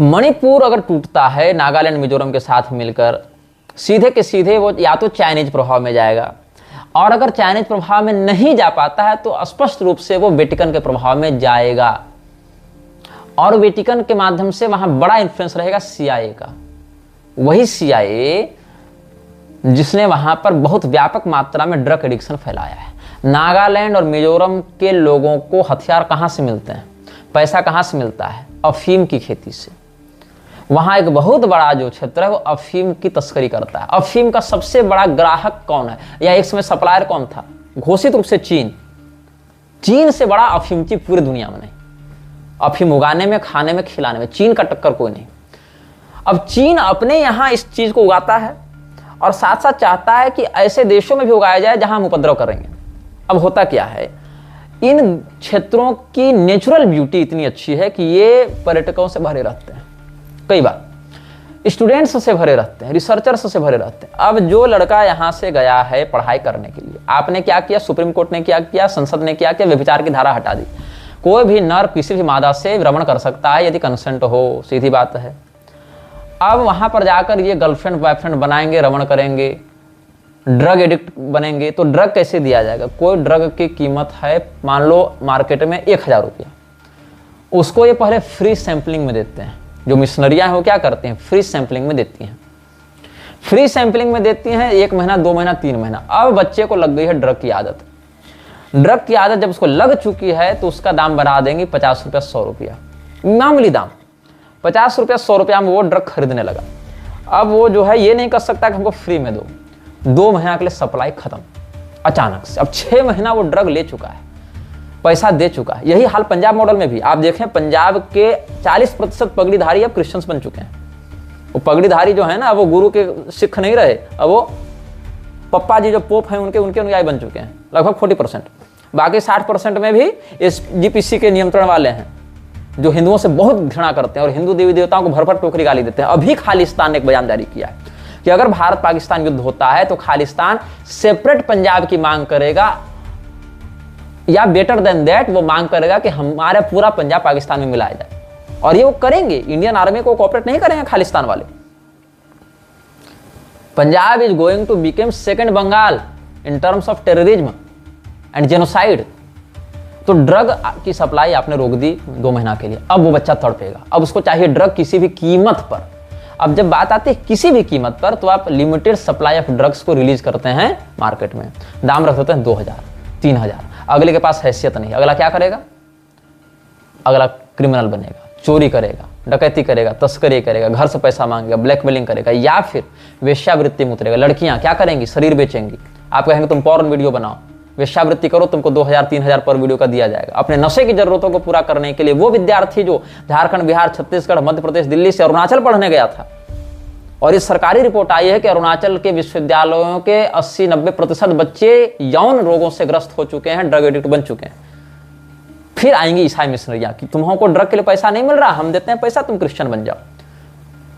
मणिपुर अगर टूटता है नागालैंड मिजोरम के साथ मिलकर, सीधे के सीधे वो या तो चाइनीज प्रभाव में जाएगा, और अगर चाइनीज प्रभाव में नहीं जा पाता है तो स्पष्ट रूप से वो वेटिकन के प्रभाव में जाएगा, और वेटिकन के माध्यम से वहां बड़ा इन्फ्लुएंस रहेगा CIA का। वही CIA जिसने वहां पर बहुत व्यापक मात्रा में ड्रग एडिक्शन फैलाया है। नागालैंड और मिजोरम के लोगों को हथियार कहां से मिलते हैं, पैसा कहां से मिलता है? अफीम की खेती से। वहां एक बहुत बड़ा जो क्षेत्र है वो अफीम की तस्करी करता है। अफीम का सबसे बड़ा ग्राहक कौन है, या एक समय सप्लायर कौन था? घोषित रूप से चीन से बड़ा अफीमची पूरी दुनिया में नहीं। अफीम उगाने में, खाने में, खिलाने में चीन का टक्कर कोई नहीं। अब चीन अपने यहां इस चीज को उगाता है और साथ साथ चाहता है कि ऐसे देशों में भी उगाया जाए जहां हम उपद्रव करेंगे। अब होता क्या है, इन क्षेत्रों की नेचुरल ब्यूटी इतनी अच्छी है कि ये पर्यटकों से भरे रहते हैं, कई बार स्टूडेंट्स से भरे रहते हैं, रिसर्चर्स से भरे रहते हैं। अब जो लड़का यहां से गया है पढ़ाई करने के लिए, आपने क्या किया, सुप्रीम कोर्ट ने क्या किया, संसद ने क्या किया, व्यभिचार की धारा हटा दी। कोई भी नर किसी भी मादा से रमण कर सकता है यदि कंसेंट हो, सीधी बात है। अब वहां पर जाकर ये गर्लफ्रेंड बॉयफ्रेंड बनाएंगे, रमण करेंगे, ड्रग एडिक्ट बनेंगे। तो ड्रग कैसे दिया जाएगा? कोई ड्रग की कीमत है मान लो मार्केट में 1000 रुपया, उसको ये पहले फ्री सैंपलिंग में देते हैं। जो मिशनरियां हैं वो क्या करते हैं, फ्री सैंपलिंग में देती हैं। फ्री सैंपलिंग में देती हैं 1 महीना, 2 महीना, 3 महीना। अब बच्चे को लग गई है ड्रग की आदत। ड्रग की आदत जब उसको लग चुकी है तो उसका दाम बढ़ा देंगे 50 रुपया, 100 रुपया, मामूली दाम। 50 रुपया, 100 रुपया में वो ड्रग खरीदने लगा। अब वो जो है ये नहीं कर सकता कि हमको फ्री में दो। 2 महीना के लिए सप्लाई खत्म अचानक से। अब 6 महीना वो ड्रग ले चुका है, पैसा दे चुका है। यही हाल पंजाब मॉडल में भी आप देखें, पंजाब के 40% पगड़ीधारी अब क्रिश्चियंस बन चुके हैं। वो पगड़ीधारी जो है ना, वो गुरु के सिख नहीं रहे, अब वो पप्पा जी जो पोप हैं उनके अनुयायी बन चुके हैं, लगभग 40%। बाकी 60% में भी SGPC के नियंत्रण वाले हैं, जो हिंदुओं से बहुत घृणा करते हैं और हिंदू देवी देवताओं को भर भर टोकरी गाली देते हैं। अभी खालिस्तान ने एक बयान जारी किया है कि अगर भारत पाकिस्तान युद्ध होता है तो खालिस्तान सेपरेट पंजाब की मांग करेगा, या बेटर देन दैट वो मांग करेगा कि हमारा पूरा पंजाब पाकिस्तान में मिलाया जाए। और ये वो करेंगे, इंडियन आर्मी को कोऑपरेट नहीं करेंगे खालिस्तान वाले। Punjab is going to become second Bengal in terms of terrorism and genocide. तो ड्रग की सप्लाई आपने रोक दी 2 महीना के लिए, अब वो बच्चा तड़पेगा, अब उसको चाहिए ड्रग किसी भी कीमत पर। अब जब बात आती है किसी भी कीमत पर, तो आप लिमिटेड सप्लाई ऑफ ड्रग्स को रिलीज करते हैं मार्केट में, दाम रख देते हैं 2000, 3000। अगले के पास हैसियत नहीं, अगला क्या करेगा? अगला क्रिमिनल बनेगा, चोरी करेगा, डकैती करेगा, तस्करी करेगा, घर से पैसा मांगेगा, ब्लैकमेलिंग करेगा, या फिर वेश्यावृत्ति में उतरेगा। लड़कियां क्या करेंगी? शरीर बेचेंगी। आप कहेंगे तुम पॉर्न वीडियो बनाओ, वेश्यावृत्ति करो, तुमको 2000, 3000 पर वीडियो का दिया जाएगा। अपने नशे की जरूरतों को पूरा करने के लिए वो विद्यार्थी जो झारखंड, बिहार, छत्तीसगढ़, मध्य प्रदेश, दिल्ली से अरुणाचल पढ़ने गया था, और ये सरकारी रिपोर्ट आई है कि अरुणाचल के विश्वविद्यालयों के 80-90% बच्चे यौन रोगों से ग्रस्त हो चुके हैं, ड्रग एडिक्ट बन चुके हैं। फिर आएंगी ईसाई मिशनरियां कि तुमको ड्रग के लिए पैसा नहीं मिल रहा, हम देते हैं पैसा, तुम क्रिश्चियन बन जाओ।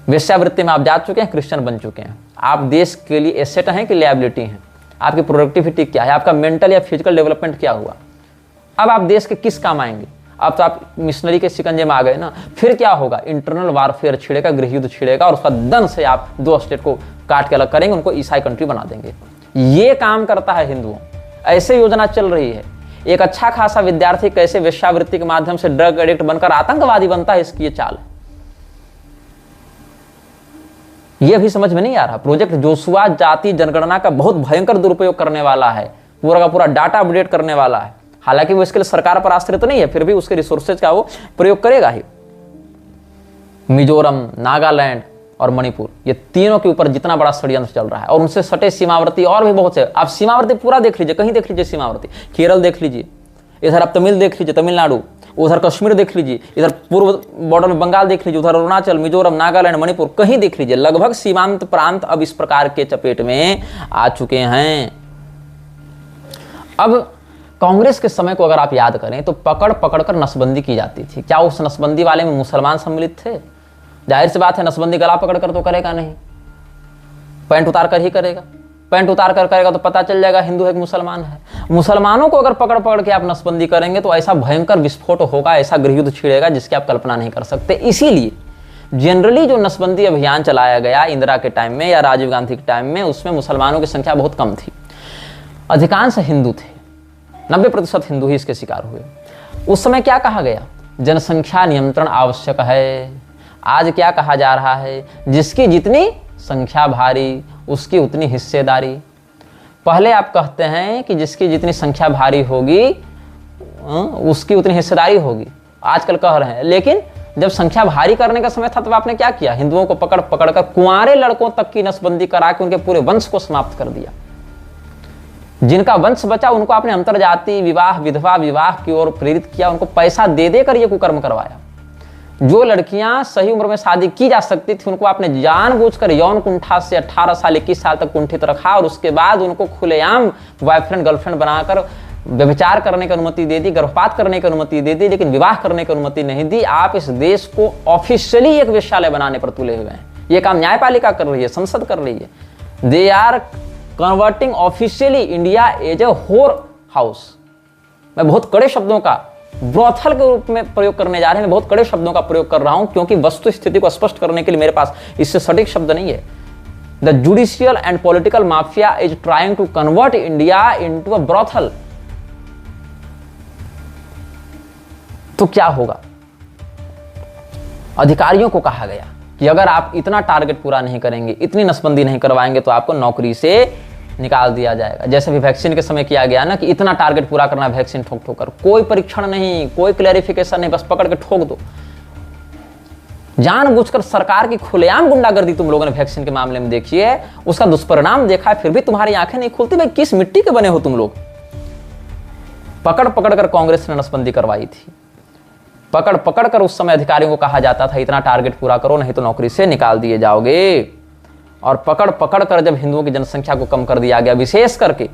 वेश्यावृत्ति में आप जा चुके हैं, क्रिश्चियन बन चुके हैं। आप देश के लिए एसेट हैं कि लायबिलिटी हैं? आपकी प्रोडक्टिविटी क्या है? आपका मेंटल या फिजिकल डेवलपमेंट क्या हुआ? अब आप देश के किस काम आएंगे? अब तो आप मिशनरी के शिकंजे में आ गए ना। फिर क्या होगा? इंटरनल वारफेयर छिड़ेगा, गृह युद्ध छिड़ेगा, और उसका दन से आप 2 स्टेट को काट के अलग करेंगे, उनको ईसाई कंट्री बना देंगे। ये काम करता है हिंदुओं, ऐसे योजना चल रही है। एक अच्छा खासा विद्यार्थी कैसे वेश्यावृत्ति के माध्यम से ड्रग एडिक्ट बनकर आतंकवादी बनता है, इसकी ये चाल है। ये भी समझ में नहीं आ रहा। प्रोजेक्ट जोशुआ जाति जनगणना का बहुत भयंकर दुरुपयोग करने वाला है, पूरा का पूरा डाटा अपडेट करने वाला है। हालांकि वो इसके लिए सरकार पर आश्रित तो नहीं है, फिर भी उसके रिसोर्सेज का वो प्रयोग करेगा ही। मिजोरम, नागालैंड और मणिपुर, ये तीनों के ऊपर जितना बड़ा षड्यंत्र चल रहा है, और उनसे सटे सीमावर्ती और भी बहुत से। आप सीमावर्ती पूरा देख लीजिए, कहीं देख लीजिए सीमावर्ती, केरल देख लीजिए, इधर आप तमिल देख लीजिए, तमिलनाडु, उधर कश्मीर देख लीजिए, इधर पूर्व बॉर्डर में बंगाल देख लीजिए, उधर अरुणाचल, मिजोरम, नागालैंड, मणिपुर, कहीं देख लीजिए। लगभग सीमांत प्रांत अब इस प्रकार के चपेट में आ चुके हैं। अब कांग्रेस के समय को अगर आप याद करें तो पकड़ पकड़ कर नसबंदी की जाती थी। क्या उस नसबंदी वाले में मुसलमान सम्मिलित थे? जाहिर सी बात है, नसबंदी गला पकड़ कर तो करेगा नहीं, पैंट उतार कर ही करेगा। पैंट उतार कर करेगा तो पता चल जाएगा हिंदू है कि मुसलमान है। मुसलमानों को अगर पकड़ पकड़ के आप नसबंदी करेंगे तो ऐसा भयंकर विस्फोट होगा, ऐसा गृहयुद्ध छिड़ेगा जिसकी आप कल्पना नहीं कर सकते। इसीलिए जनरली जो नसबंदी अभियान चलाया गया इंदिरा के टाइम में या राजीव गांधी के टाइम में, उसमें मुसलमानों की संख्या बहुत कम थी, अधिकांश हिंदू थे, 90% हिंदू ही इसके शिकार हुए। उस समय क्या कहा गया? जनसंख्या नियंत्रण आवश्यक है। आज क्या कहा जा रहा है? जिसकी जितनी संख्या भारी उसकी उतनी हिस्सेदारी। पहले आप कहते हैं कि जिसकी जितनी संख्या भारी होगी उसकी उतनी हिस्सेदारी होगी, आजकल कह रहे हैं, लेकिन जब संख्या भारी करने का समय था तब आपने क्या किया? हिंदुओं को पकड़ पकड़ कर कुंवारे लड़कों तक की नसबंदी करा के उनके पूरे वंश को समाप्त कर दिया। जिनका वंश बचा उनको आपने अंतरजातीय विवाह, विधवा विवाह की ओर प्रेरित किया, उनको पैसा दे देकर ये कुकर्म करवाया। जो लड़कियां सही उम्र में शादी की जा सकती थी उनको आपने जानबूझकर यौन कुंठा से 18 साल 21 साल तक कुंठित रखा और उसके बाद उनको खुलेआम बॉयफ्रेंड गर्लफ्रेंड बनाकर व्यभिचार करने की अनुमति दे दी, गर्भपात करने की अनुमति दे दी, लेकिन विवाह करने की अनुमति नहीं दी। आप इस देश को ऑफिशियली एक वेश्यालय बनाने पर तुले हुए हैं। ये काम न्यायपालिका कर रही है, संसद कर रही है। They are converting officially India as a whore house. मैं बहुत कड़े शब्दों का ब्रोथल के रूप में प्रयोग करने जा रहे हैं, मैं बहुत कड़े शब्दों का प्रयोग कर रहा हूं क्योंकि वस्तु स्थिति को स्पष्ट करने के लिए मेरे पास इससे सटीक शब्द नहीं है। The judicial and political mafia is trying to convert India into a brothel. तो क्या होगा? अधिकारियों को कहा गया कि अगर आप इतना टारगेट पूरा नहीं करेंगे, इतनी नसबंदी नहीं करवाएंगे तो आपको नौकरी से निकाल दिया जाएगा। जैसे भी वैक्सीन के समय किया गया ना कि इतना टारगेट पूरा करना, वैक्सीन ठोक ठोक कर, कोई परीक्षण नहीं, कोई क्लैरिफिकेशन नहीं, बस पकड़ के ठोक दो। जानबूझकर सरकार की खुलेआम गुंडागर्दी तुम लोगों ने वैक्सीन के मामले में देखी है, उसका दुष्परिणाम देखा है, फिर भी तुम्हारी आंखें नहीं खुलती। भाई किस मिट्टी के बने हो तुम लोग? पकड़ पकड़ कर कांग्रेस ने नसबंदी करवाई थी, पकड़ पकड़ कर उस समय अधिकारियों को कहा जाता था इतना टारगेट पूरा करो नहीं तो नौकरी से निकाल दिए जाओगे। और पकड़ पकड़ कर जब हिंदुओं की जनसंख्या को कम कर दिया गया, विशेष करके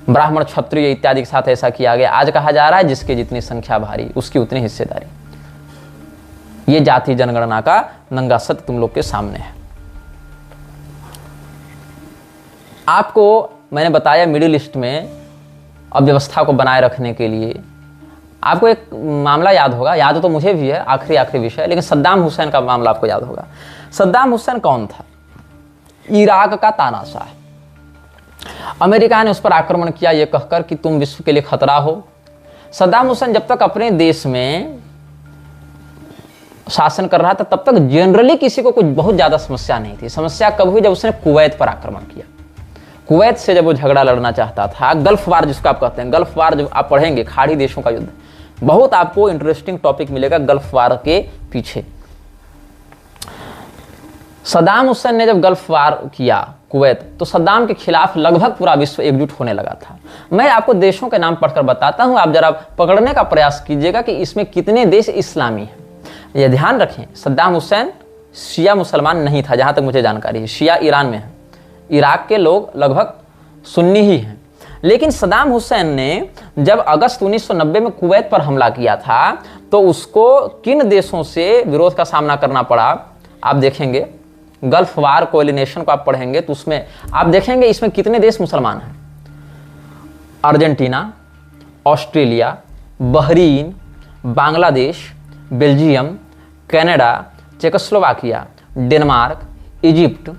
ब्राह्मण क्षत्रिय इत्यादि के साथ ऐसा किया गया, आज कहा जा रहा है जिसकी जितनी संख्या भारी उसकी उतनी हिस्सेदारी। ये जाति जनगणना का नंगा सत्य तुम लोग के सामने है। आपको मैंने बताया मिडिल ईस्ट में अव्यवस्था को बनाए रखने के लिए आपको एक मामला याद होगा, याद तो मुझे भी है, आखिरी विषय, लेकिन सद्दाम हुसैन का मामला आपको याद होगा। सद्दाम हुसैन कौन था? इराक का तानाशाह। अमेरिका ने उस पर आक्रमण किया ये कहकर कि तुम विश्व के लिए खतरा हो। सद्दाम हुसैन जब तक अपने देश में शासन कर रहा था तब तक जनरली किसी को कुछ बहुत ज्यादा समस्या नहीं थी। समस्या कब हुई? जब उसने कुवैत पर आक्रमण किया। कुवैत से जब वो झगड़ा लड़ना चाहता था, गल्फ वार जिसको आप कहते हैं, गल्फ वार जब आप पढ़ेंगे, खाड़ी देशों का युद्ध, बहुत आपको इंटरेस्टिंग टॉपिक मिलेगा गल्फ वार के पीछे। सद्दाम हुसैन ने जब गल्फ वार किया कुवैत, तो सद्दाम के खिलाफ लगभग पूरा विश्व एकजुट होने लगा था। मैं आपको देशों के नाम पढ़कर बताता हूं, आप जरा पकड़ने का प्रयास कीजिएगा कि इसमें कितने देश इस्लामी हैं। यह ध्यान रखें, सद्दाम हुसैन शिया मुसलमान नहीं था, जहां तक मुझे जानकारी है। शिया ईरान में है, इराक के लोग लगभग सुन्नी ही हैं। लेकिन सद्दाम हुसैन ने जब अगस्त 1990 में कुवैत पर हमला किया था तो उसको किन देशों से विरोध का सामना करना पड़ा? आप देखेंगे गल्फ वार कोलिनेशन को आप पढ़ेंगे तो उसमें आप देखेंगे इसमें कितने देश मुसलमान हैं। Argentina, Australia, Bahrain, Bangladesh, Belgium, Canada, Czechoslovakia, Denmark, Egypt,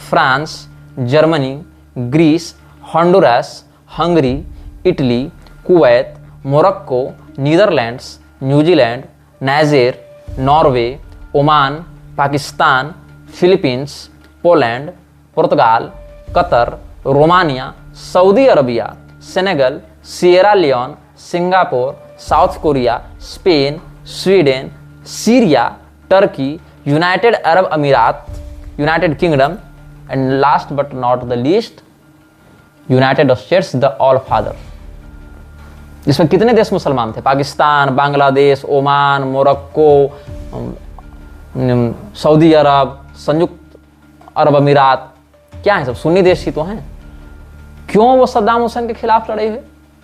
France, Germany, Greece, Honduras, Hungary, Italy, Kuwait, Morocco, Netherlands, New Zealand, Niger, Norway, Oman, Pakistan, Philippines, Poland, Portugal, Qatar, Romania, Saudi Arabia, Senegal, Sierra Leone, Singapore, South Korea, Spain, Sweden, Syria, Turkey, United Arab Emirates, United Kingdom and last but not the least United States the all father. इसमें कितने देश मुसलमान थे? Pakistan, Bangladesh, Oman, Morocco, Saudi अरब, संयुक्त अरब अमीरात, क्या है? सब सुन्नी देश ही तो हैं। क्यों वो सद्दाम हुसैन के खिलाफ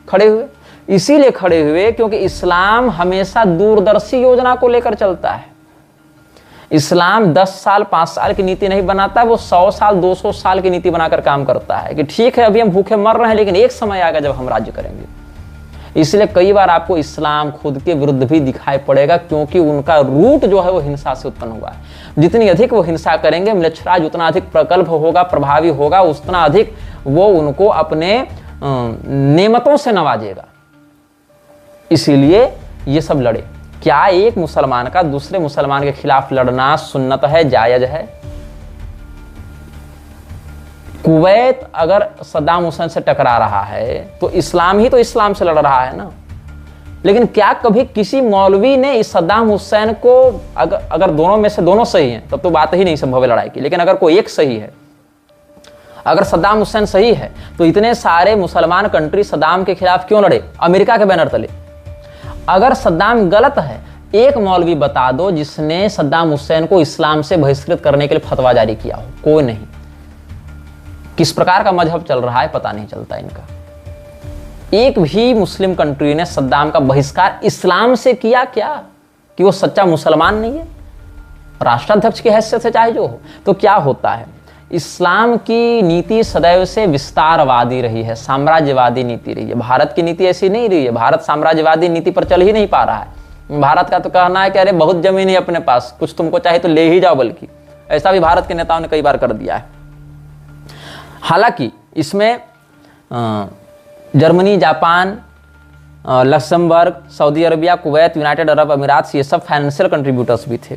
खड़े हुए? इसीलिए खड़े हुए क्योंकि इस्लाम हमेशा दूरदर्शी योजना को लेकर चलता है। इस्लाम 10 साल 5 साल की नीति नहीं बनाता, वो 100 साल 200 साल की नीति बनाकर काम करता है कि ठीक है अभी हम भूखे मर रहे हैं लेकिन एक समय आएगा जब हम राज्य करेंगे। इसलिए कई बार आपको इस्लाम खुद के विरुद्ध भी दिखाई पड़ेगा, क्योंकि उनका रूट जो है वो हिंसा से उत्पन्न हुआ है। जितनी अधिक वो हिंसा करेंगे, म्लेच्छराज उतना अधिक प्रकल्प होगा, प्रभावी होगा, उतना अधिक वो उनको अपने नेमतों से नवाजेगा। इसीलिए ये सब लड़े। क्या एक मुसलमान का दूसरे मुसलमान के खिलाफ लड़ना सुन्नत है, जायज है? कुवैत अगर सद्दाम हुसैन से टकरा रहा है तो इस्लाम ही तो इस्लाम से लड़ रहा है ना। लेकिन क्या कभी किसी मौलवी ने इस सद्दाम हुसैन को, अगर दोनों में से दोनों सही हैं तब तो बात ही नहीं संभव है लड़ाई की, लेकिन अगर कोई एक सही है, अगर सद्दाम हुसैन सही है तो इतने सारे मुसलमान कंट्री सद्दाम के खिलाफ क्यों लड़े अमेरिका के बैनर तले? अगर सद्दाम गलत है, एक मौलवी बता दो जिसने सद्दाम हुसैन को इस्लाम से बहिष्कृत करने के लिए फतवा जारी किया हो। कोई नहीं। किस प्रकार का मजहब चल रहा है पता नहीं चलता इनका। एक भी मुस्लिम कंट्री ने सद्दाम का बहिष्कार इस्लाम से किया क्या? कि वो सच्चा मुसलमान नहीं है, राष्ट्राध्यक्ष की हैसियत से चाहे जो हो। तो क्या होता है, इस्लाम की नीति सदैव से विस्तारवादी रही है, साम्राज्यवादी नीति रही है। भारत की नीति ऐसी नहीं रही है। भारत साम्राज्यवादी नीति पर चल ही नहीं पा रहा है। भारत का तो कहना है कि अरे बहुत जमीन है अपने पास, कुछ तुमको चाहे तो ले ही जाओ, बल्कि ऐसा भी भारत के नेताओं ने कई बार कर दिया है। हालांकि इसमें Germany, Japan, Luxembourg, Saudi Arabia, Kuwait, United Arab अमीरात, ये सब फाइनेंशियल कंट्रीब्यूटर्स भी थे।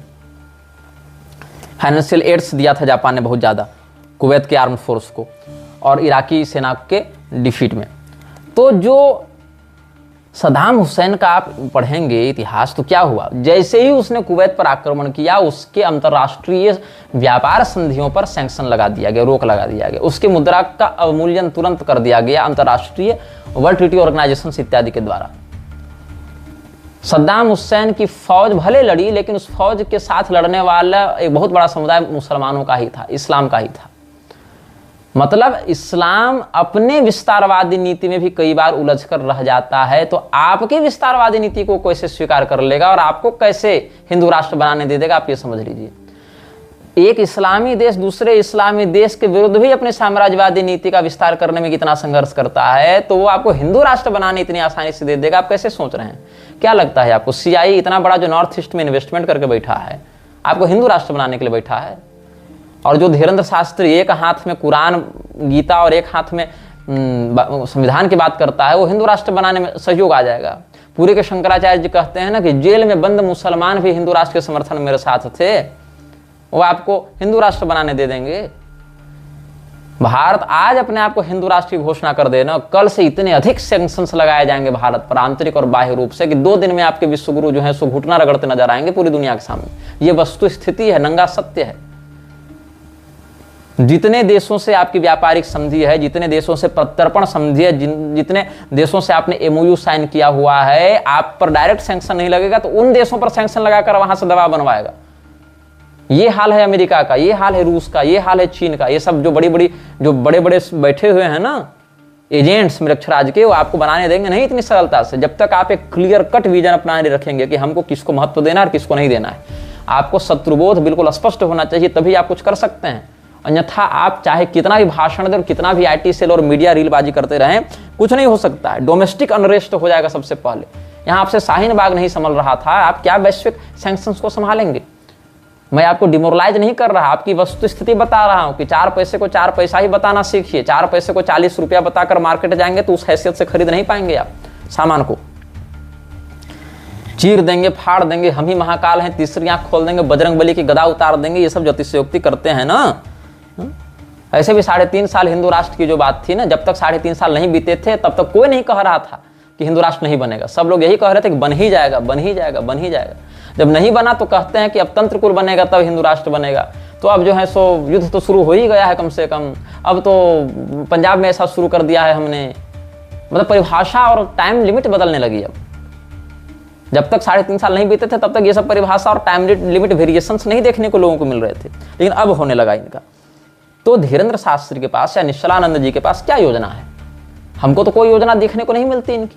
फाइनेंशियल एड्स दिया था जापान ने बहुत ज़्यादा कुवैत के आर्म्ड फोर्स को और इराकी सेना के डिफीट में। तो जो सद्दाम हुसैन का आप पढ़ेंगे इतिहास तो क्या हुआ, जैसे ही उसने कुवैत पर आक्रमण किया उसके अंतर्राष्ट्रीय व्यापार संधियों पर सैंक्शन लगा दिया गया, रोक लगा दिया गया। उसके मुद्रा का अवमूल्यन तुरंत कर दिया गया अंतर्राष्ट्रीय वर्ल्ड ट्रीटी ऑर्गेनाइजेशन इत्यादि के द्वारा। सद्दाम हुसैन की फौज भले लड़ी, लेकिन उस फौज के साथ लड़ने वाला एक बहुत बड़ा समुदाय मुसलमानों का ही था, इस्लाम का ही था। मतलब इस्लाम अपने विस्तारवादी नीति में भी कई बार उलझ कर रह जाता है। तो आपकी विस्तारवादी नीति को कैसे स्वीकार कर लेगा और आपको कैसे हिंदू राष्ट्र बनाने दे देगा, आप ये समझ लीजिए। एक इस्लामी देश दूसरे इस्लामी देश के विरुद्ध भी अपने साम्राज्यवादी नीति का विस्तार करने में कितना संघर्ष करता है, तो वो आपको हिंदू राष्ट्र बनाने इतनी आसानी से दे देगा। आप कैसे सोच रहे हैं? क्या लगता है आपको सीआई इतना बड़ा जो नॉर्थ ईस्ट में इन्वेस्टमेंट करके बैठा है, आपको हिंदू राष्ट्र बनाने के लिए बैठा है? और जो धीरेन्द्र शास्त्री एक हाथ में कुरान, गीता और एक हाथ में संविधान की बात करता है, वो हिंदू राष्ट्र बनाने में सहयोग आ जाएगा। पूरे के शंकराचार्य जी कहते हैं ना कि जेल में बंद मुसलमान भी हिंदू राष्ट्र के समर्थन मेरे साथ थे, वो आपको हिंदू राष्ट्र बनाने दे देंगे। भारत आज अपने आप को हिंदू राष्ट्र की घोषणा कर देना, कल से इतने अधिक सैंक्शंस लगाए जाएंगे भारत पर आंतरिक और बाह्य रूप से कि 2 दिन में आपके विश्वगुरु जो है सो घुटना रगड़ते नजर आएंगे पूरी दुनिया के सामने। ये वस्तु स्थिति है, नंगा सत्य है। जितने देशों से आपकी व्यापारिक संधि है, जितने देशों से प्रत्यर्पण संधि है, जितने देशों से आपने एमओयू साइन किया हुआ है, आप पर डायरेक्ट सैंक्शन नहीं लगेगा तो उन देशों पर सैंक्शन लगाकर वहां से दबाव बनवाएगा। ये हाल है अमेरिका का, ये हाल है रूस का, ये हाल है चीन का। ये सब जो बड़े बड़े बैठे हुए हैं ना एजेंट्स म्लेच्छराज के, वो आपको बनाने देंगे नहीं इतनी सरलता से, जब तक आप एक क्लियर कट विजन अपनाने रखेंगे कि हमको किसको महत्व देना और किसको नहीं देना है। आपको शत्रुबोध बिल्कुल स्पष्ट होना चाहिए, तभी आप कुछ कर सकते हैं। अन्यथा आप चाहे कितना भी भाषण दें और कितना भी आईटी सेल और मीडिया रीलबाजी करते रहें, कुछ नहीं हो सकता है। डोमेस्टिक अनरेस्ट हो जाएगा सबसे पहले। यहां आपसे शाहीन बाग नहीं संभल रहा था, आप क्या वैश्विक सैंक्शंस को संभालेंगे? मैं आपको डिमोरलाइज नहीं कर रहा, आपकी वस्तु स्थिति बता रहा हूं कि 4 पैसे को 4 पैसा ही बताना सीखिए। 4 पैसे को 40 रुपया बताकर मार्केट जाएंगे तो उस हैसियत से खरीद नहीं पाएंगे आप सामान को। चीर देंगे, फाड़ देंगे, हम ही महाकाल हैं, तीसरी आंख खोल देंगे, बजरंग बली की गदा उतार देंगे, ये सब ज्योतिषयोक्ति करते हैं ना। ऐसे भी 3.5 साल हिंदू राष्ट्र की जो बात थी ना, जब तक 3.5 साल नहीं बीते थे तब तक कोई नहीं कह रहा था कि हिंदू राष्ट्र नहीं बनेगा। सब लोग यही कह रहे थे कि बन ही जाएगा, बन ही जाएगा, बन ही जाएगा। जब नहीं बना तो कहते हैं कि अब तंत्र कुल बनेगा तब हिंदू राष्ट्र बनेगा। तो अब जो है सो युद्ध तो शुरू हो ही गया है कम से कम। अब तो पंजाब में ऐसा शुरू कर दिया है हमने, मतलब परिभाषा और टाइम लिमिट बदलने लगी। अब जब तक 3.5 साल नहीं बीते थे तब तक ये सब परिभाषा और टाइम लिमिट वेरिएशंस नहीं देखने को लोगों को मिल रहे थे, लेकिन अब होने लगा इनका। तो धीरेन्द्र शास्त्री के पास या निश्चलानंद जी के पास क्या योजना है? हमको तो कोई योजना देखने को नहीं मिलती इनकी।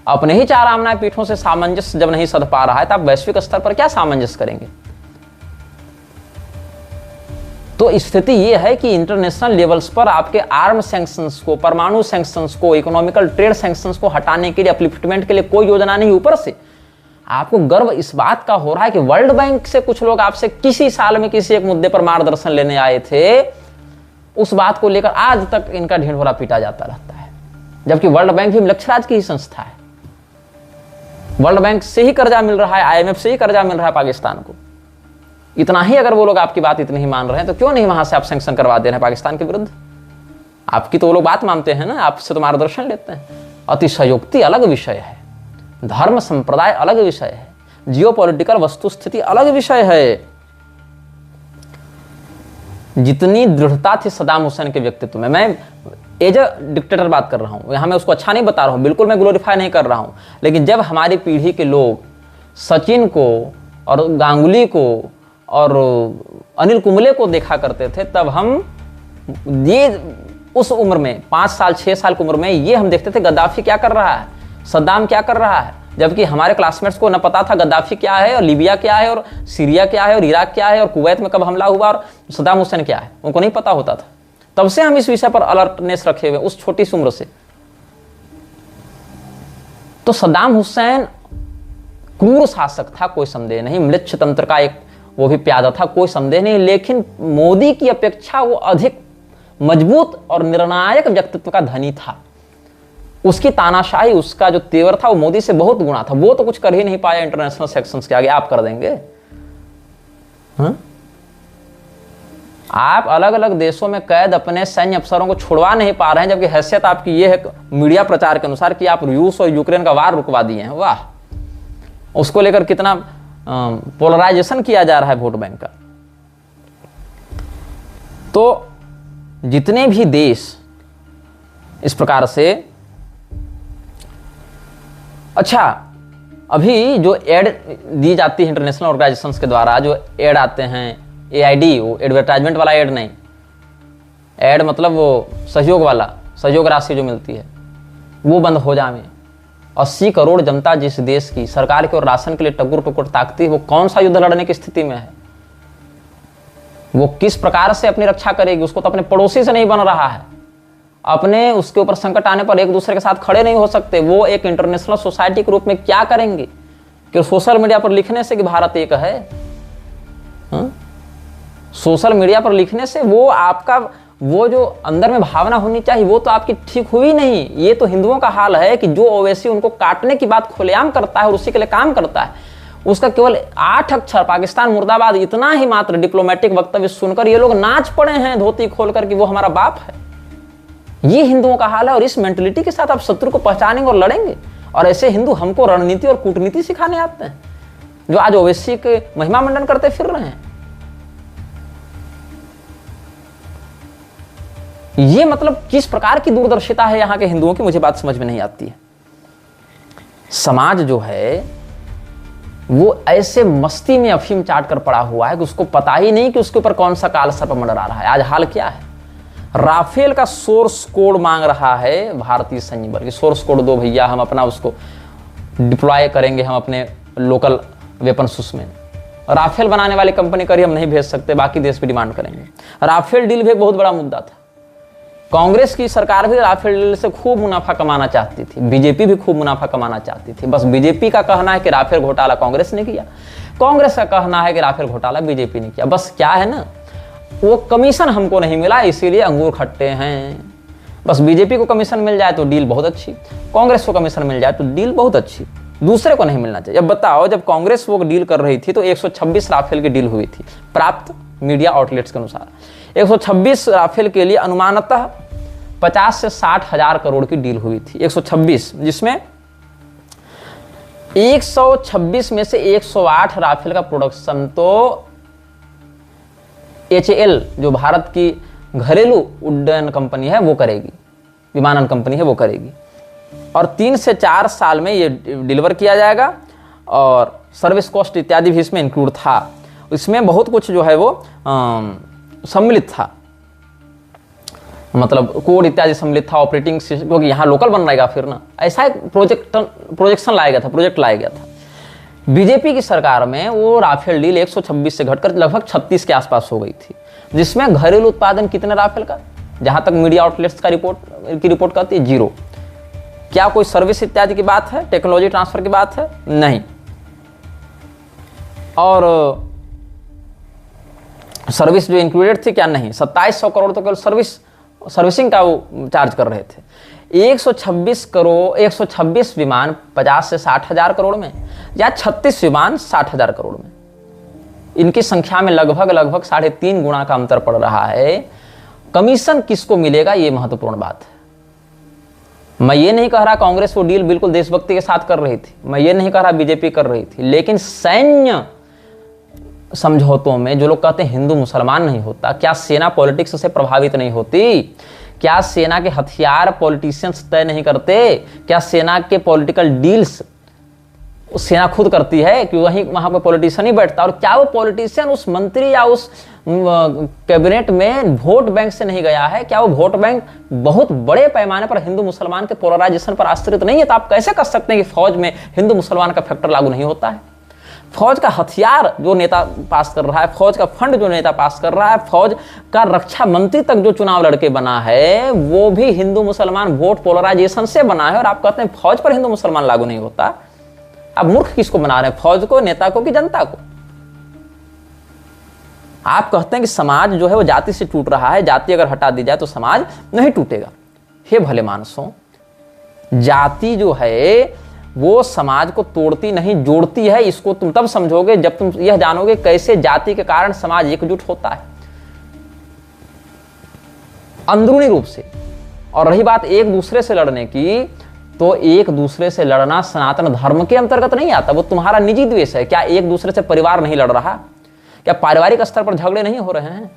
अपने ही 4 आमनाय पीठों से सामंजस्य जब नहीं सध पा रहा है तो आप वैश्विक स्तर पर क्या सामंजस्य करेंगे? तो स्थिति ये है कि इंटरनेशनल लेवल्स पर आपके आर्म सैंक्शंस को, परमाणु सैंक्शंस को, इकोनॉमिकल ट्रेड सैंक्शंस को हटाने के लिए, अपलिफ्टमेंट के लिए कोई योजना नहीं। ऊपर से आपको गर्व इस बात का हो रहा है कि वर्ल्ड बैंक से कुछ लोग आपसे किसी साल में किसी एक मुद्दे पर मार्गदर्शन लेने आए थे, उस बात को लेकर आज तक इनका ढिंढोरा पीटा जाता रहता है, जबकि वर्ल्ड बैंक भी लक्ष्यराज की ही संस्था है। वर्ल्ड बैंक से ही कर्जा मिल रहा है, IMF से ही कर्जा मिल रहा है पाकिस्तान को। इतना ही अगर वो लोग आपकी बात इतनी ही मान रहे हैं तो क्यों नहीं वहां से आप सैंक्शन करवा दे रहे हैं पाकिस्तान के विरुद्ध? आपकी तो वो लोग बात मानते हैं ना, आपसे तो मार्गदर्शन लेते हैं। अतिशयोक्ति अलग विषय है, धर्म संप्रदाय अलग विषय है, जियोपॉलिटिकल वस्तुस्थिति अलग विषय है। जितनी दृढ़ता थी सद्दाम हुसैन के व्यक्तित्व में, मैं एज अ डिक्टेटर बात कर रहा हूं, यहां मैं उसको अच्छा नहीं बता रहा हूं, बिल्कुल मैं ग्लोरीफाई नहीं कर रहा हूं, लेकिन जब हमारी पीढ़ी के लोग सचिन को और गांगुली को और अनिल कुंबले को देखा करते थे, तब हम ये उस उम्र में 5 साल 6 साल की उम्र में ये हम देखते थे गद्दाफी क्या कर रहा है, सद्दाम क्या कर रहा है, जबकि हमारे क्लासमेट्स को न पता था गद्दाफी क्या है और लीबिया क्या है और सीरिया क्या है और इराक क्या है और कुवैत में कब हमला हुआ और सद्दाम हुसैन क्या है, उनको नहीं पता होता था। तब से हम इस विषय पर अलर्टनेस रखे हुए उस छोटी सी उम्र से। तो सद्दाम हुसैन क्रूर शासक था, कोई संदेह नहीं, म्लेच्छ तंत्र का एक वो भी प्यादा था, कोई संदेह नहीं, लेकिन मोदी की अपेक्षा वो अधिक मजबूत और निर्णायक व्यक्तित्व का धनी था। उसकी तानाशाही, उसका जो तेवर था वो मोदी से बहुत गुना था। वो तो कुछ कर ही नहीं पाया इंटरनेशनल सेक्शंस के आगे, आप कर देंगे? आप अलग अलग देशों में कैद अपने सैन्य अफसरों को छुड़वा नहीं पा रहे हैं, जबकि हैसियत आपकी ये है मीडिया प्रचार के अनुसार कि आप रूस और यूक्रेन का वार रुकवा दिए हैं। वाह, उसको लेकर कितना पोलराइजेशन किया जा रहा है वोट बैंक का। तो जितने भी देश इस प्रकार से, अच्छा अभी जो एड दी जाती है इंटरनेशनल ऑर्गेनाइजेशंस के द्वारा, जो एड आते हैं AID, वो एडवर्टाइजमेंट वाला एड नहीं, एड मतलब वो सहयोग वाला, सहयोग राशि जो मिलती है वो बंद हो जाए। 80 करोड़ जनता जिस देश की सरकार के और राशन के लिए टुकुर टुकुर ताकती है, वो कौन सा युद्ध लड़ने की स्थिति में है? वो किस प्रकार से अपनी रक्षा करेगी? उसको तो अपने पड़ोसी से नहीं बन रहा है, अपने उसके ऊपर संकट आने पर एक दूसरे के साथ खड़े नहीं हो सकते। वो एक इंटरनेशनल सोसाइटी के रूप में क्या करेंगे कि सोशल मीडिया पर लिखने से कि भारत एक है, सोशल मीडिया पर लिखने से वो आपका वो जो अंदर में भावना होनी चाहिए वो तो आपकी ठीक हुई नहीं। ये तो हिंदुओं का हाल है कि जो ओवैसी उनको काटने की बात खुलेआम करता है और उसी के लिए काम करता है, उसका केवल 8 अक्षर पाकिस्तान मुर्दाबाद इतना ही मात्र डिप्लोमेटिक वक्तव्य सुनकर ये लोग नाच पड़े हैं धोती खोलकर कि वो हमारा बाप है। ये हिंदुओं का हाल है और इस मेंटलिटी के साथ आप शत्रु को पहचानेंगे और लड़ेंगे। और ऐसे हिंदू हमको रणनीति और कूटनीति सिखाने आते हैं, जो आज ओवैसी के महिमा मंडन करते फिर रहे हैं। ये मतलब किस प्रकार की दूरदर्शिता है यहां के हिंदुओं की, मुझे बात समझ में नहीं आती है। समाज जो है वो ऐसे मस्ती में अफीम चाट कर पड़ा हुआ है कि उसको पता ही नहीं कि उसके ऊपर कौन सा काल सर्प मंडरा रहा है। आज हाल क्या है, राफेल का सोर्स कोड मांग रहा है भारतीय सैन्य बल की, सोर्स कोड दो भैया, हम अपना उसको डिप्लॉय करेंगे हम अपने लोकल वेपन्स में। राफेल बनाने वाली कंपनी कर हम नहीं भेज सकते, बाकी देश भी डिमांड करेंगे। राफेल डील भी एक बहुत बड़ा मुद्दा था। कांग्रेस की सरकार भी राफेल डील से खूब मुनाफा कमाना चाहती थी, बीजेपी भी खूब मुनाफा कमाना चाहती थी। बस बीजेपी का कहना है कि राफेल घोटाला कांग्रेस ने किया, कांग्रेस का कहना है कि राफेल घोटाला बीजेपी ने किया। बस क्या है ना, वो कमीशन हमको नहीं मिला इसीलिए अंगूर खट्टे हैं। बस बीजेपी को कमीशन मिल जाए तो डील बहुत अच्छी, कांग्रेस को कमीशन मिल जाए तो डील बहुत अच्छी, दूसरे को नहीं मिलना चाहिए। अब बताओ, जब कांग्रेस वो डील कर रही थी तो 126 राफेल की डील हुई थी, प्राप्त मीडिया आउटलेट्स के अनुसार 126 राफेल के लिए अनुमानतः 50 से 60 हजार करोड़ की डील हुई थी। 126, जिसमें 126 में से 108 राफेल का प्रोडक्शन तो HAL जो भारत की घरेलू उड्डयन कंपनी है वो करेगी, विमानन कंपनी है वो करेगी, और 3 से 4 साल में ये डिलीवर किया जाएगा। और सर्विस कॉस्ट इत्यादि भी इसमें इंक्लूड था। इसमें बहुत कुछ जो है वो सम्मिलित था, मतलब कोड इत्यादि सम्मिलित था, ऑपरेटिंग सिस्टम, क्योंकि यहाँ लोकल बन रहेगा फिर ना, ऐसा एक प्रोजेक्ट लाया गया था, प्रोजेक्ट लाया गया था। बीजेपी की सरकार में वो राफेल डील 126 से घटकर लगभग 36 के आसपास हो गई थी, जिसमें घरेलू उत्पादन कितने राफेल का, जहां तक मीडिया आउटलेट्स का रिपोर्ट कहती है, 0। क्या कोई सर्विस इत्यादि की बात है, टेक्नोलॉजी ट्रांसफर की बात है? नहीं। और सर्विस जो इंक्लूडेड थी क्या? नहीं। 2700 करोड़ तो केवल सर्विसिंग का वो चार्ज कर रहे थे। 126 विमान 50 से 60 हजार करोड़ में, या 36 विमान 60 हजार करोड़ में, इनकी संख्या में लगभग 3.5 गुना का अंतर पड़ रहा है। कमीशन किसको मिलेगा, ये महत्वपूर्ण बात है। मैं ये नहीं कह रहा कांग्रेस वो डील बिल्कुल देशभक्ति के साथ कर रही थी, मैं ये नहीं कह रहा बीजेपी कर रही थी, लेकिन सैन्य समझौतों में जो लोग कहते हैं हिंदू मुसलमान नहीं होता, क्या सेना पॉलिटिक्स से प्रभावित नहीं होती? क्या सेना के हथियार पॉलिटिशियंस तय नहीं करते? क्या सेना के पॉलिटिकल डील्स सेना खुद करती है कि वहां पर पॉलिटिशियन ही बैठता? और क्या वो पॉलिटिशियन उस मंत्री या उस कैबिनेट में वोट बैंक से नहीं गया है? क्या वो वोट बैंक बहुत बड़े पैमाने पर हिंदू मुसलमान के पोलराइजेशन पर आश्रित नहीं है? तो आप कैसे कह सकते हैं कि फौज में हिंदू मुसलमान का फैक्टर लागू नहीं होता है? फौज का हथियार जो नेता पास कर रहा है, फौज का फंड जो नेता पास कर रहा है, फौज का रक्षा मंत्री तक जो चुनाव लड़के बना है, वो भी हिंदू मुसलमान वोट पोलराइजेशन से बना है। और आप कहते हैं फौज पर हिंदू मुसलमान लागू नहीं होता। आप मूर्ख किसको बना रहे हैं, फौज को, नेता को, कि जनता को? आप कहते हैं कि समाज जो है वो जाति से टूट रहा है, जाति अगर हटा दी जाए तो समाज नहीं टूटेगा। हे भले मानसों, जाति जो है वो समाज को तोड़ती नहीं, जोड़ती है। इसको तुम तब समझोगे जब तुम यह जानोगे कैसे जाति के कारण समाज एकजुट होता है अंदरूनी रूप से। और रही बात एक दूसरे से लड़ने की, तो एक दूसरे से लड़ना सनातन धर्म के अंतर्गत नहीं आता, वो तुम्हारा निजी द्वेष है। क्या एक दूसरे से परिवार नहीं लड़ रहा? क्या पारिवारिक स्तर पर झगड़े नहीं हो रहे हैं?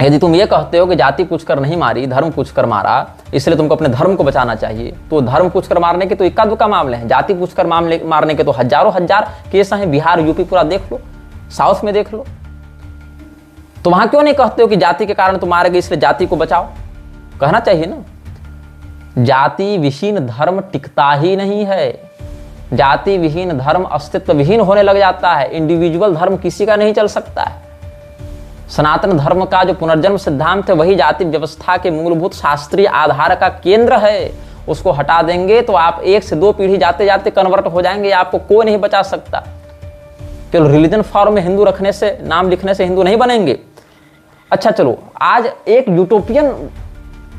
यदि तुम ये कहते हो कि जाति पूछ कर नहीं मारी, धर्म पूछ कर मारा, इसलिए तुमको अपने धर्म को बचाना चाहिए, तो धर्म पूछ कर मारने के तो इक्का दुक्का मामले हैं, जाति पूछ कर मारने के तो हजारों हजार केस हैं। बिहार, यूपी पूरा देख लो, साउथ में देख लो। तो वहां क्यों नहीं कहते हो कि जाति के कारण तुम मारे गए इसलिए जाति को बचाओ? कहना चाहिए ना। जाति विहीन धर्म टिकता ही नहीं है। जाति विहीन धर्म अस्तित्व विहीन होने लग जाता है। इंडिविजुअल धर्म किसी का नहीं चल सकता है। सनातन धर्म का जो पुनर्जन्म सिद्धांत है वही जाति व्यवस्था के मूलभूत शास्त्रीय आधार का केंद्र है। उसको हटा देंगे तो आप 1 से 2 पीढ़ी जाते जाते कन्वर्ट हो जाएंगे, आपको कोई नहीं बचा सकता। केवल रिलीजन फॉर्म में हिंदू रखने से, नाम लिखने से हिंदू नहीं बनेंगे। अच्छा चलो, आज एक यूटोपियन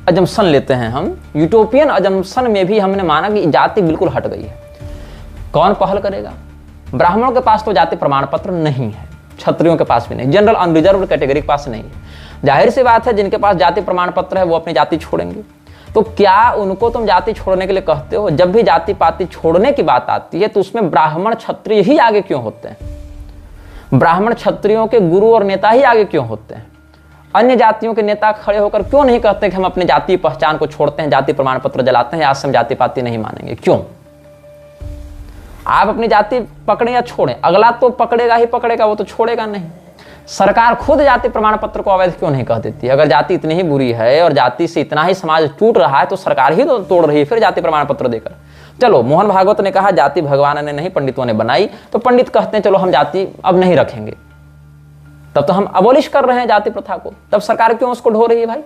अजम्पशन लेते हैं हम। यूटोपियन अजम्पशन में भी हमने माना कि जाति बिल्कुल हट गई है। कौन पहल करेगा? ब्राह्मणों के पास तो जाति प्रमाण पत्र नहीं है, क्षत्रियों के पास भी नहीं, जनरल अनरिजर्व्ड कैटेगरी के पास नहीं है। जाहिर सी बात है जिनके पास जाति प्रमाण पत्र है वो अपनी जाति छोड़ेंगे। तो क्या उनको तुम जाति छोड़ने के लिए कहते हो? जब भी जाति पाति छोड़ने की बात आती है तो उसमें ब्राह्मण क्षत्रिय ही आगे क्यों होते हैं? ब्राह्मण क्षत्रियों के गुरु और नेता ही आगे क्यों होते हैं? अन्य जातियों के नेता खड़े होकर क्यों नहीं कहते कि हम अपनी जाति पहचान को छोड़ते हैं, जाति प्रमाण पत्र जलाते हैं, आज से हम जाति पाति नहीं मानेंगे? क्यों? आप अपनी जाति पकड़े या छोड़ें, अगला तो पकड़ेगा ही पकड़ेगा, वो तो छोड़ेगा नहीं। सरकार खुद जाति प्रमाण पत्र को अवैध क्यों नहीं कह देती? अगर जाति इतनी ही बुरी है और जाति से इतना ही समाज टूट रहा है तो सरकार ही तो तोड़ रही है फिर जाति प्रमाण पत्र देकर। चलो, मोहन भागवत ने कहा जाति भगवान ने नहीं पंडितों ने बनाई, तो पंडित कहते हैं चलो हम जाति अब नहीं रखेंगे, तब तो हम अबोलिश कर रहे हैं जाति प्रथा को, तब सरकार क्यों उसको ढो रही है भाई?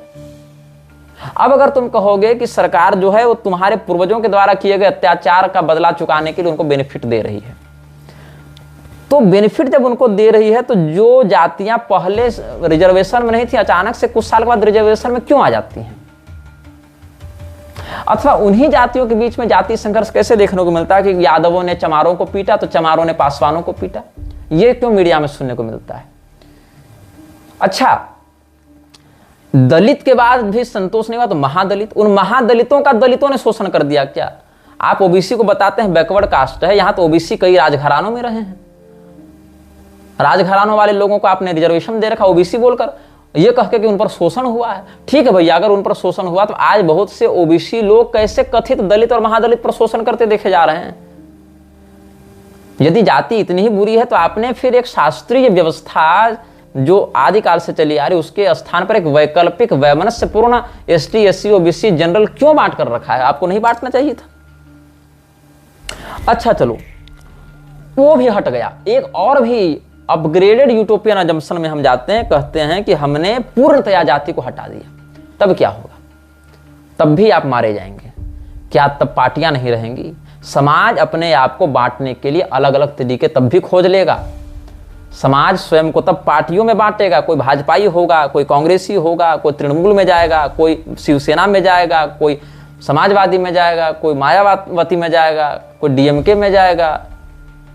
अब अगर तुम कहोगे कि सरकार जो है वो तुम्हारे पूर्वजों के द्वारा किए गए अत्याचार का बदला चुकाने के लिए उनको बेनिफिट दे रही है, तो बेनिफिट जब उनको दे रही है तो जो जातियां पहले रिजर्वेशन में नहीं थी अचानक से कुछ साल के बाद रिजर्वेशन में क्यों आ जाती हैं? अथवा उन्हीं जातियों के बीच में जाति संघर्ष कैसे देखने को मिलता है कि यादवों ने चमारों को पीटा तो चमारों ने पासवानों को पीटा? ये क्यों मीडिया में सुनने को मिलता है? अच्छा, दलित के बाद भी संतोष नहीं हुआ तो महादलित, उन महादलितों का दलितों ने शोषण कर दिया क्या? आप ओबीसी को बताते हैं बैकवर्ड कास्ट है, यहां तो ओबीसी कई राजघरानों में रहे हैं, राजघरानों वाले लोगों को आपने रिजर्वेशन दे रखा ओबीसी बोलकर, यह कह के कि उन पर शोषण हुआ है। ठीक है भैया, अगर उन पर शोषण हुआ तो आज बहुत से ओबीसी लोग कैसे कथित दलित और महादलित पर शोषण करते देखे जा रहे हैं? यदि जाति इतनी ही बुरी है तो आपने फिर एक शास्त्रीय व्यवस्था जो आदिकाल से चली आ रही उसके स्थान पर एक वैकल्पिक वैमनस्यपूर्ण एसटी एससी ओबीसी जनरल क्यों बांट कर रखा है? आपको नहीं बांटना चाहिए था। अच्छा चलो, वो भी हट गया। एक और भी अपग्रेडेड यूटोपियन अजम्पशन में हम जाते हैं, कहते हैं कि हमने पूर्णतया जाति को हटा दिया, तब क्या होगा? तब भी आप मारे जाएंगे। क्या तब पार्टियां नहीं रहेंगी? समाज अपने आप को बांटने के लिए अलग अलग तरीके तब भी खोज लेगा। समाज स्वयं को तब पार्टियों में बांटेगा, कोई भाजपाई होगा, कोई कांग्रेसी होगा, कोई तृणमूल में जाएगा, कोई शिवसेना में जाएगा, कोई समाजवादी में जाएगा, कोई मायावती में जाएगा, कोई डीएमके में जाएगा,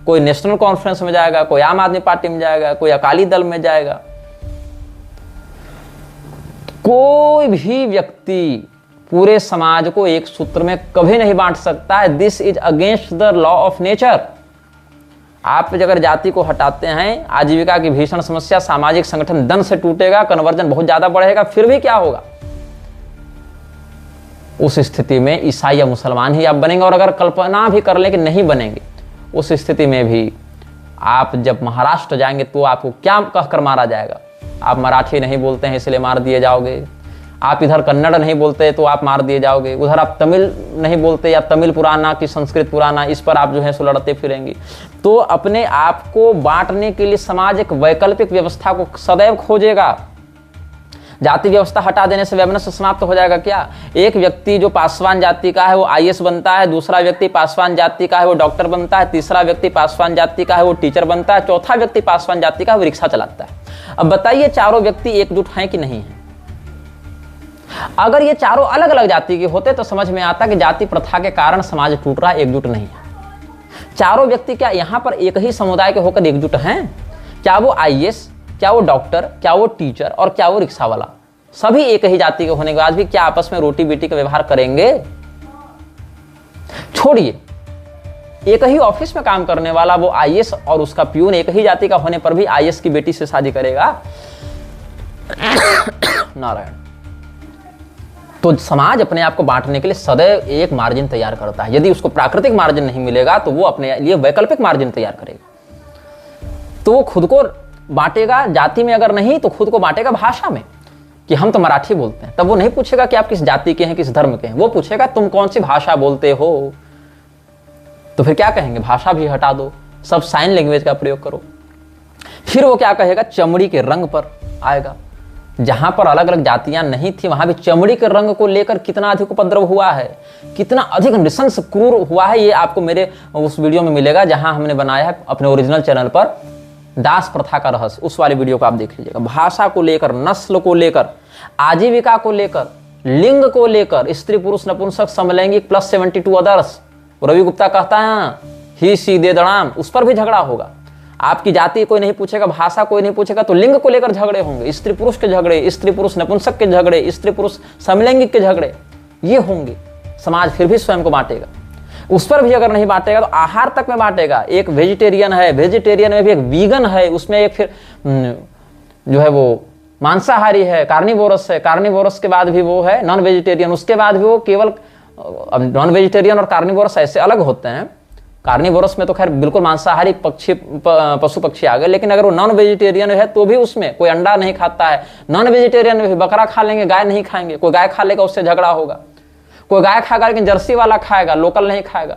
कोई नेशनल कॉन्फ्रेंस में जाएगा, कोई आम आदमी पार्टी में जाएगा, कोई अकाली दल में जाएगा। कोई भी व्यक्ति पूरे समाज को एक सूत्र में कभी नहीं बांट सकता है। This is against the law of nature. आप अगर जाति को हटाते हैं, आजीविका की भीषण समस्या, सामाजिक संगठन दन से टूटेगा, कन्वर्जन बहुत ज्यादा बढ़ेगा। फिर भी क्या होगा? उस स्थिति में ईसाई या मुसलमान ही आप बनेंगे। और अगर कल्पना भी कर लें कि नहीं बनेंगे, उस स्थिति में भी आप जब महाराष्ट्र जाएंगे तो आपको क्या कहकर मारा जाएगा? आप मराठी नहीं बोलते हैं इसलिए मार दिए जाओगे। आप इधर कन्नड़ नहीं बोलते तो आप मार दिए जाओगे। उधर आप तमिल नहीं बोलते या तमिल पुराना की संस्कृत पुराना, इस पर आप जो है सो लड़ते फिरेंगे। तो अपने आप को बांटने के लिए समाज एक वैकल्पिक व्यवस्था को सदैव खोजेगा। जाति व्यवस्था हटा देने से वैमनस्य समाप्त हो जाएगा क्या? एक व्यक्ति जो पासवान जाति का है वो आईएएस बनता है, दूसरा व्यक्ति पासवान जाति का है वो डॉक्टर बनता है, तीसरा व्यक्ति पासवान जाति का है वो टीचर बनता है, चौथा व्यक्ति पासवान जाति का है वो रिक्शा चलाता है। अब बताइए चारों व्यक्ति एकजुट हैं कि नहीं है? अगर ये चारों अलग अलग जाति के होते तो समझ में आता कि जाति प्रथा के कारण समाज टूट रहा है, एकजुट नहीं है। चारों व्यक्ति क्या यहां पर एक ही समुदाय के होकर एकजुट हैं? क्या वो आईएएस, क्या वो डॉक्टर, क्या वो टीचर और क्या वो रिक्शा वाला, सभी एक ही जाति के होने के बाद भी क्या आपस में रोटी बेटी का व्यवहार करेंगे? छोड़िए, एक ही ऑफिस में काम करने वाला वो आईएएस और उसका प्यून एक ही जाति का होने पर भी आईएएस की बेटी से शादी करेगा? नारायण। तो समाज अपने आप को बांटने के लिए सदैव एक मार्जिन तैयार करता है। यदि उसको प्राकृतिक मार्जिन नहीं मिलेगा तो वो अपने लिए वैकल्पिक मार्जिन तैयार करेगा। तो वो खुद को बांटेगा जाति में, अगर नहीं तो खुद को बांटेगा भाषा में कि हम तो मराठी बोलते हैं। तब वो नहीं पूछेगा कि आप किस जाति के हैं, किस धर्म के हैं, वो पूछेगा तुम कौन सी भाषा बोलते हो। तो फिर क्या कहेंगे? भाषा भी हटा दो, सब साइन लैंग्वेज का प्रयोग करो। फिर वो क्या कहेगा? चमड़ी के रंग पर आएगा। जहां पर अलग अलग जातियां नहीं थी वहां भी चमड़ी के रंग को लेकर कितना अधिक उपद्रव हुआ है, कितना अधिक नृशंस क्रूर हुआ है, ये आपको मेरे उस वीडियो में मिलेगा जहां हमने बनाया है अपने ओरिजिनल चैनल पर, दास प्रथा का रहस्य। उस वाली वीडियो को आप देख लीजिएगा। भाषा को लेकर, नस्ल को लेकर, आजीविका को लेकर, लिंग को लेकर, स्त्री पुरुष नपुंसक समलैंगिक प्लस 72 अदर्स, रवि गुप्ता कहता है ही सी दे दड़ाम, उस पर भी झगड़ा होगा। आपकी जाति कोई नहीं पूछेगा, भाषा कोई नहीं पूछेगा, तो लिंग को लेकर झगड़े होंगे, स्त्री पुरुष के झगड़े, स्त्री पुरुष नपुंसक के झगड़े, स्त्री पुरुष समलैंगिक के झगड़े, ये होंगे। समाज फिर भी स्वयं को बांटेगा। उस पर भी अगर नहीं बांटेगा तो आहार तक में बांटेगा। एक वेजिटेरियन है, वेजिटेरियन में भी एक वीगन है, उसमें एक फिर जो है वो मांसाहारी है, कार्निवोरस है, कार्निवोरस के बाद भी वो है नॉन वेजिटेरियन, उसके बाद भी वो केवल, अब नॉन वेजिटेरियन और कार्निवोरस ऐसे अलग होते हैं। कार्निवोरस में तो खैर बिल्कुल मांसाहारी पशु पक्षी आ गए, लेकिन अगर वो नॉन वेजिटेरियन है तो भी उसमें कोई अंडा नहीं खाता है। नॉन वेजिटेरियन में भी बकरा खा लेंगे, गाय नहीं खाएंगे। कोई गाय खा लेगा उससे झगड़ा होगा, कोई गाय खाएगा लेकिन जर्सी वाला खाएगा, लोकल नहीं खाएगा,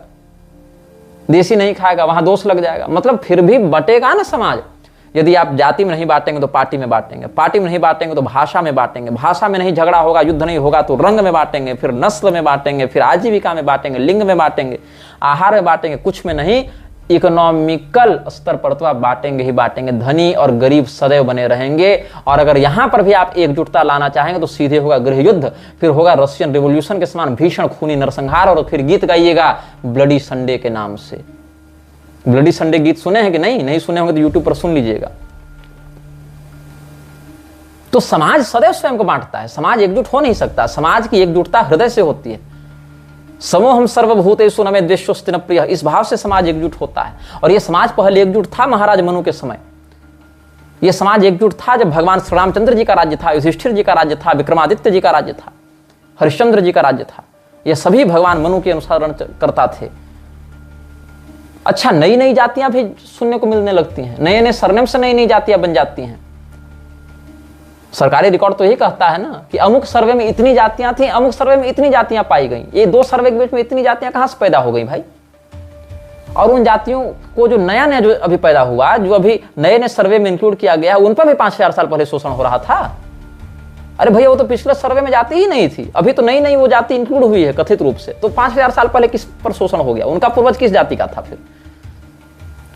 देसी नहीं खाएगा, वहां दोष लग जाएगा। मतलब फिर भी बटेगा ना समाज। यदि आप जाति में नहीं बांटेंगे तो पार्टी में बांटेंगे, पार्टी में नहीं बांटेंगे तो भाषा में बांटेंगे, भाषा में नहीं झगड़ा होगा, युद्ध नहीं होगा तो रंग में बांटेंगे, फिर नस्ल में बांटेंगे, फिर आजीविका में बांटेंगे, लिंग में बांटेंगे, आहार में बांटेंगे, कुछ में नहीं, इकोनॉमिकल स्तर पर तो आप बांटेंगे ही बांटेंगे। धनी और गरीब सदैव बने रहेंगे। और अगर यहां पर भी आप एकजुटता लाना चाहेंगे तो सीधे होगा गृह युद्ध, फिर होगा रशियन रिवॉल्यूशन के समान भीषण खूनी नरसंहार, और फिर गीत गाइएगा ब्लडी संडे के नाम से। ब्लडी संडे गीत सुने हैं कि नहीं? नहीं सुने होंगे तो यूट्यूब पर सुन लीजिएगा। तो समाज सदैव स्वयं को बांटता है, समाज एकजुट हो नहीं सकता। समाज की एकजुटता हृदय से होती है। समोहम सर्वभूतेषु न मे द्वेष्योऽस्ति न प्रियः, इस भाव से समाज एकजुट होता है। और यह समाज पहले एकजुट था महाराज मनु के समय। यह समाज एकजुट था जब भगवान श्री रामचंद्र जी का राज्य था, युधिष्ठिर जी का राज्य था, विक्रमादित्य जी का राज्य था, हरिश्चंद्र जी का राज्य था। ये सभी भगवान मनु के अनुसरण करता थे। अच्छा, नई नई जातियां भी सुनने को मिलने लगती हैं, नए नए सरनेम से नई नई जातियां बन जाती हैं। सरकारी रिकॉर्ड तो यही कहता है ना कि अमुक सर्वे में इतनी जातियां थी, अमुक सर्वे में इतनी जातियां पाई गई। ये दो सर्वे के बीच में इतनी जातियां कहां से पैदा हो गई भाई? और उन जातियों को जो नया नया जो अभी पैदा हुआ, जो अभी नए नए सर्वे में इंक्लूड किया गया, उन पर भी 5000 साल पहले शोषण हो रहा था। अरे भैया वो तो पिछले सर्वे में जाति ही नहीं थी, अभी तो नई नई वो जाति इंक्लूड हुई है कथित रूप से। तो 5000 साल पहले किस पर शोषण हो गया? उनका पूर्वज किस जाति का था? फिर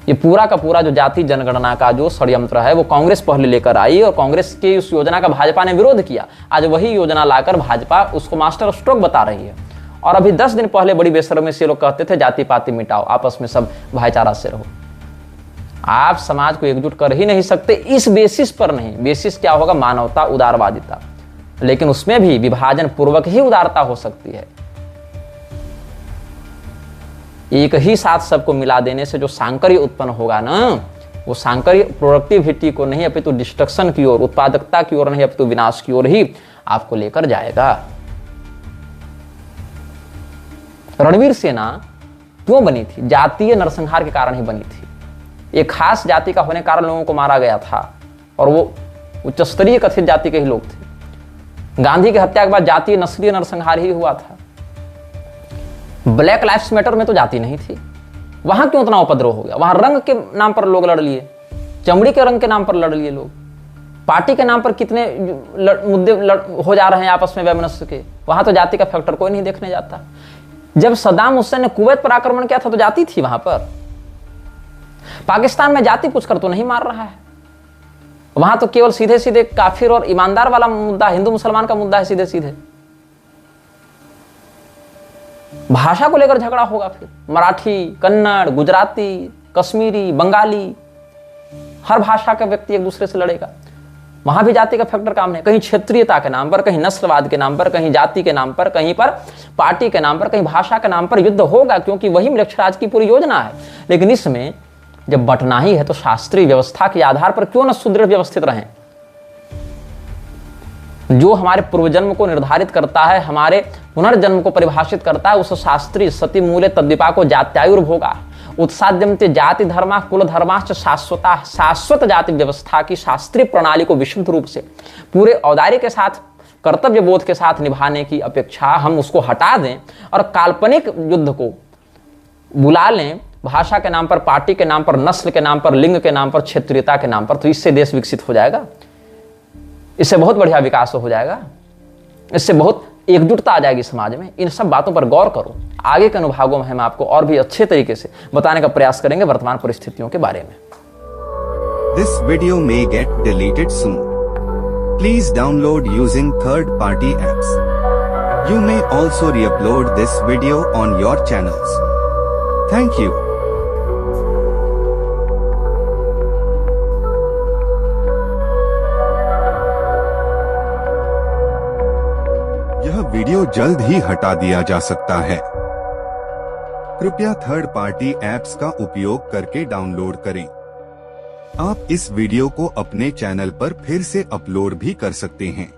ये पूरा का पूरा जो जाति जनगणना का जो षड्यंत्र है वो कांग्रेस पहले लेकर आई और कांग्रेस की उस योजना का भाजपा ने विरोध किया। आज वही योजना लाकर भाजपा उसको मास्टर स्ट्रोक बता रही है। और अभी 10 दिन पहले बड़ी बेशर्मी से लोग कहते थे जाति पाति मिटाओ, आपस में सब भाईचारा से रहो। आप समाज को एकजुट कर ही नहीं सकते इस बेसिस पर नहीं। बेसिस क्या होगा? मानवता, उदारवादिता। लेकिन उसमें भी विभाजन पूर्वक ही उदारता हो सकती है। एक ही साथ सबको मिला देने से जो सांकर्य उत्पन्न होगा ना, वो सांकर्य प्रोडक्टिविटी को नहीं अपितु डिस्ट्रक्शन की ओर, उत्पादकता की ओर नहीं अपितु विनाश की ओर ही आपको लेकर जाएगा। रणवीर सेना क्यों बनी थी? जातीय नरसंहार के कारण ही बनी थी। एक खास जाति का होने के कारण लोगों को मारा गया था और वो उच्च स्तरीय कथित जाति के ही लोग थे। गांधी की हत्या के बाद जातीय नस्लीय नरसंहार ही हुआ था। ब्लैक लाइफ्स मैटर में तो जाति नहीं थी। वहां क्यों उतना उपद्रव हो गया? वहां रंग के नाम पर लोग लड़ लिए, चमड़ी के रंग के नाम पर लड़ लिए लोग, पार्टी के नाम पर कितने मुद्दे हो जा रहे हैं आपस में वैमनस्य के। वहां तो जाति का फैक्टर कोई नहीं देखने जाता। जब सद्दाम हुसैन ने कुवैत पर आक्रमण किया था तो जाति थी वहां पर। पाकिस्तान में जाति पूछकर तो नहीं मार रहा है। वहां तो केवल सीधे सीधे काफिर और ईमानदार वाला मुद्दा, हिंदू मुसलमान का मुद्दा है सीधे सीधे। भाषा को लेकर झगड़ा होगा फिर। मराठी, कन्नड़, गुजराती, कश्मीरी, बंगाली, हर भाषा का व्यक्ति एक दूसरे से लड़ेगा। वहां भी जाति का फैक्टर काम नहीं। कहीं क्षेत्रीयता के नाम पर, कहीं नस्लवाद के नाम पर, कहीं जाति के नाम पर, कहीं पर पार्टी के नाम पर, कहीं भाषा के नाम पर युद्ध होगा, क्योंकि वही मृक्षराज की पूरी योजना है। लेकिन इसमें जब बंटना ही है तो शास्त्रीय व्यवस्था के आधार पर क्यों न सुदृढ़ व्यवस्थित रहें। जो हमारे पूर्वजन्म को निर्धारित करता है, हमारे पुनर्जन्म को परिभाषित करता है, उस शास्त्रीय सती मूले तद्विपा को जात्यायुर्भोगा उत्साद्यन्ते जाति धर्मा कुल धर्माश्च शाश्वता। शाश्वत जाति व्यवस्था की शास्त्रीय प्रणाली को विशुद्ध रूप से पूरे औदार्य के साथ, कर्तव्य बोध के साथ निभाने की अपेक्षा हम उसको हटा दें और काल्पनिक युद्ध को बुला लें, भाषा के नाम पर, पार्टी के नाम पर, नस्ल के नाम पर, लिंग के नाम पर, क्षेत्रीयता के नाम पर, तो इससे देश विकसित हो जाएगा। इससे बहुत बढ़िया विकास हो जाएगा। इससे बहुत एकजुटता आ जाएगी समाज में। इन सब बातों पर गौर करो। आगे के अनुभागों में हम आपको और भी अच्छे तरीके से बताने का प्रयास करेंगे वर्तमान परिस्थितियों के बारे में। This video may get deleted soon. Please download using third-party apps. You may also re-upload this video on your channels. Thank you. यह वीडियो जल्द ही हटा दिया जा सकता है। कृपया थर्ड पार्टी ऐप्स का उपयोग करके डाउनलोड करें। आप इस वीडियो को अपने चैनल पर फिर से अपलोड भी कर सकते हैं।